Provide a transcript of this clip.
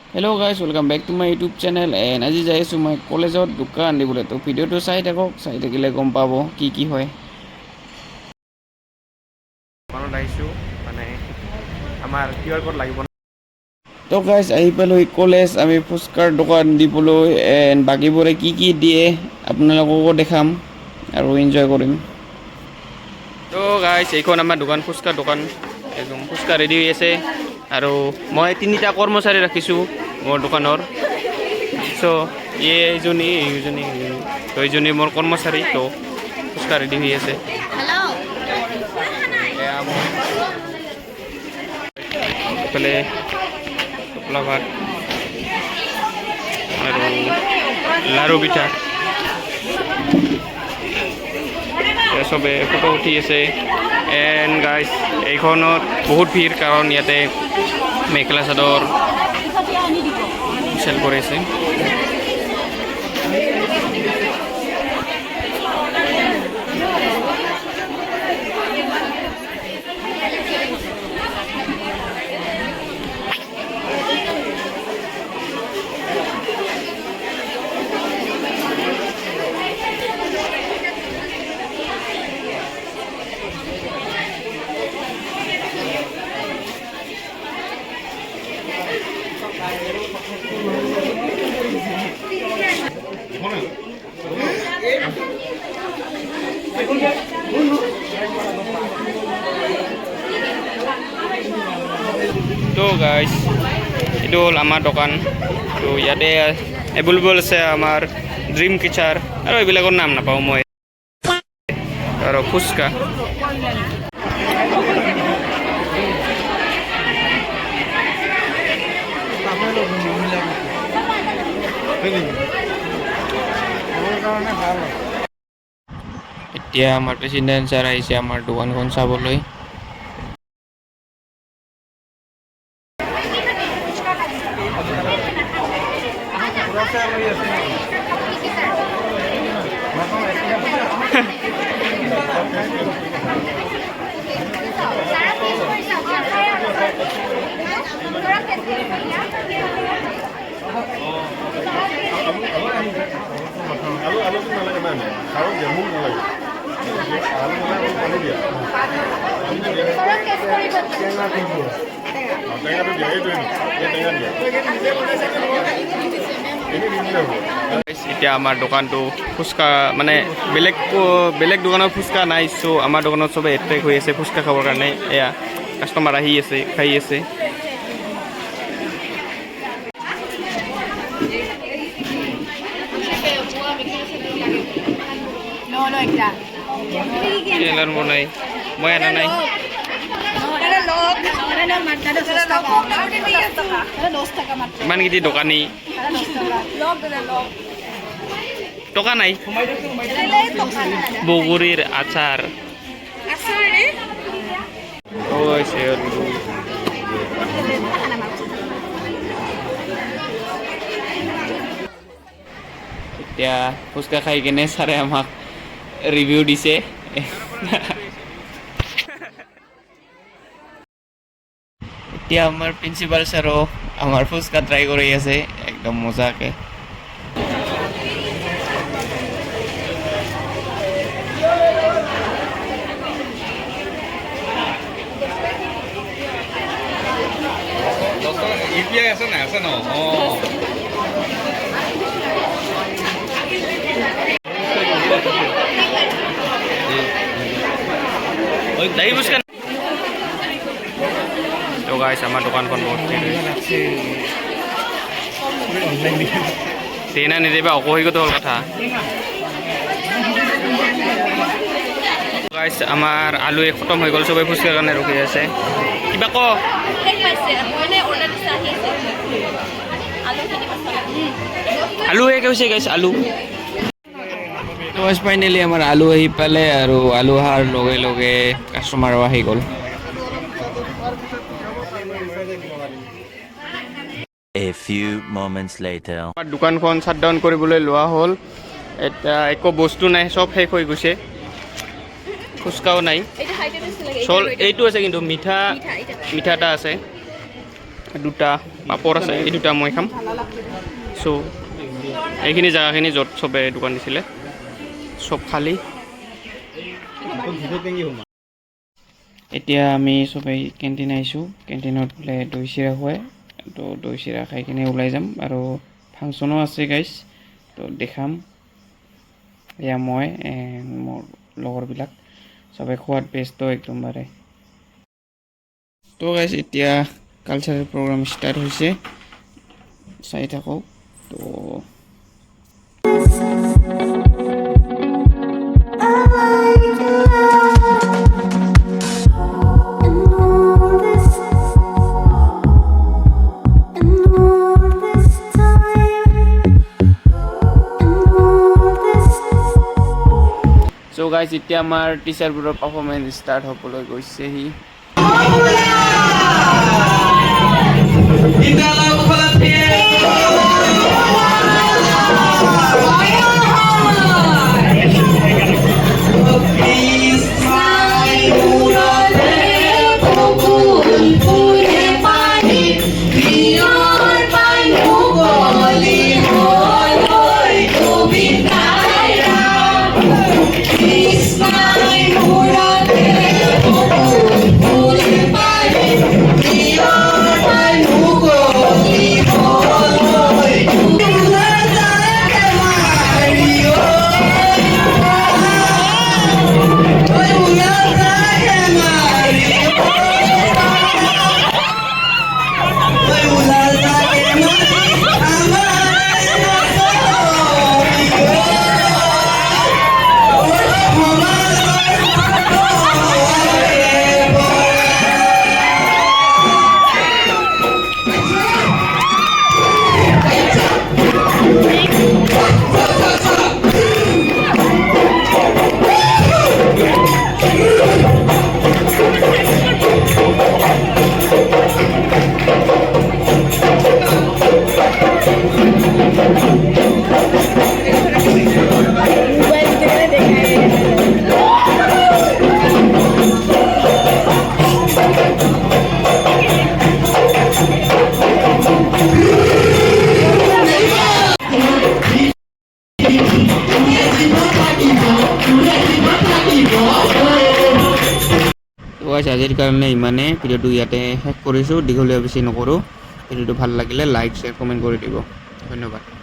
Hello guys, welcome back to my YouTube channel and আজি যাই আছো মই কলেজত দোকান দিবলৈ তো ভিডিওটো চাই থাকক চাই থাকিলে গম পাব কি হয় দোকানত আহিছোঁ মানে আমাৰ কিউআৰ কোড লাগিব তো গাইজ আহি পালোঁ কলেজ আমি ফুচকাৰ দোকান দিবলৈ এণ্ড বাকীবোৰে কি দিয়ে আপোনালোককো দেখাম আৰু এনজয় কৰিম তো গাইজ এইখন আমাৰ দোকান ফুচকাৰ দোকান একদম ফুচকা ৰেডি হৈ আছে আৰু মই তিনিটা কৰ্মচাৰী ৰাখিছোঁ মোৰ দোকানৰ চ' এইজনী মোৰ কৰ্মচাৰী তো ফুচকা ৰেডি হৈ আছে এইফালে টোপলা ভাত আৰু লাৰু পিঠা চবে ফটো উঠি আছে এণ্ড গাইজ এইখনত বহুত ভিৰ কাৰণ ইয়াতে মেখেলা চাদৰ চেল কৰি আছে তো গাইজ এইটো হ'ল আমাৰ দোকান তো ইয়াতে এভেইলেবল আছে আমাৰ ড্ৰিম কিচাৰ আৰু এইবিলাকৰ নাম নাপাওঁ মই আৰু ফুচকা এতিয়া আমাৰ প্ৰেচিডেণ্ট ছাৰ আহিছে আমাৰ দোকানখন চাবলৈ এতিয়া আমাৰ দোকানটো ফুচকা মানে বেলেগ দোকানৰ ফুচকা নাই চ' আমাৰ দোকানত চবে এট্ৰেক্ট হৈ আছে ফুচকা খাবৰ কাৰণে এয়া কাষ্টমাৰ আহি আছে খাই আছে বনাই মই আনা নাই ইমান কেইটি দোকানী টকা নাই বগৰীৰ আচাৰ এতিয়া ফুচকা খাই কিনে ছাৰে আমাক ৰিভিউ দিছে এতিয়া আমাৰ প্ৰিন্সিপাল ছাৰো আমাৰ ফুচকা ট্ৰাই কৰি আছে একদম মজাকে আছে নাই আছে ন দহি ফুচকা তো গাইছ আমাৰ দোকানখন বহুত ট্ৰেইনা নিদিবা অকহিগত হ'ল কথা গাইছ আমাৰ আলু খতম হৈ গ'ল চবেই ফুচকাৰ কাৰণে ৰখি আছে কিবা ক আলু শেষ হৈছে গাইছ আলু তো ফাইনেলি আমাৰ আলু আহি পালে আৰু আলু অহাৰ লগে লগে কাষ্টমাৰো আহি গ'ল A few moments later. আমাৰ দোকানখন শ্বাটডাউন কৰিবলৈ লোৱা হ'ল এটা একো বস্তু নাই সব শেষ হৈ গৈছে ফুচকাও নাই চল এইটো আছে কিন্তু মিঠা এটা আছে দুটা পাপৰ আছে, এই দুটা মই খাম। চ' এইখিনি জেগাখিনি য'ত চবে দোকান দিছিলে চব খালী। এতিয়া আমি চবেই কেণ্টিন আহিছোঁ। কেণ্টিনত বোলে দৈ চিৰা খুৱাই, তো দৈ চিৰা খাই কিনে ওলাই যাম। আৰু ফাংচনো আছে গাইজ, তো দেখাম। এয়া মই মোৰ লগৰবিলাক চবে খোৱাত ব্যস্ত একদমবাৰে। তো গাইজ এতিয়া কালচাৰেল প্ৰগ্ৰাম ষ্টাৰ্ট হৈছে, চাই থাকক। তো গাইজ এতিয়া আমাৰ টিচাৰবোৰৰ পাৰফৰ্মেঞ্চ ষ্টাৰ্ট হ'বলৈ গৈছেহি। আজিৰ কাৰণে ইমানে, ভিডিঅ'টো ইয়াতে শেষ কৰিছোঁ। দীঘলীয়া বেছি নকৰোঁ। ভিডিঅ'টো ভাল লাগিলে লাইক শ্বেয়াৰ কমেণ্ট কৰি দিব। ধন্যবাদ।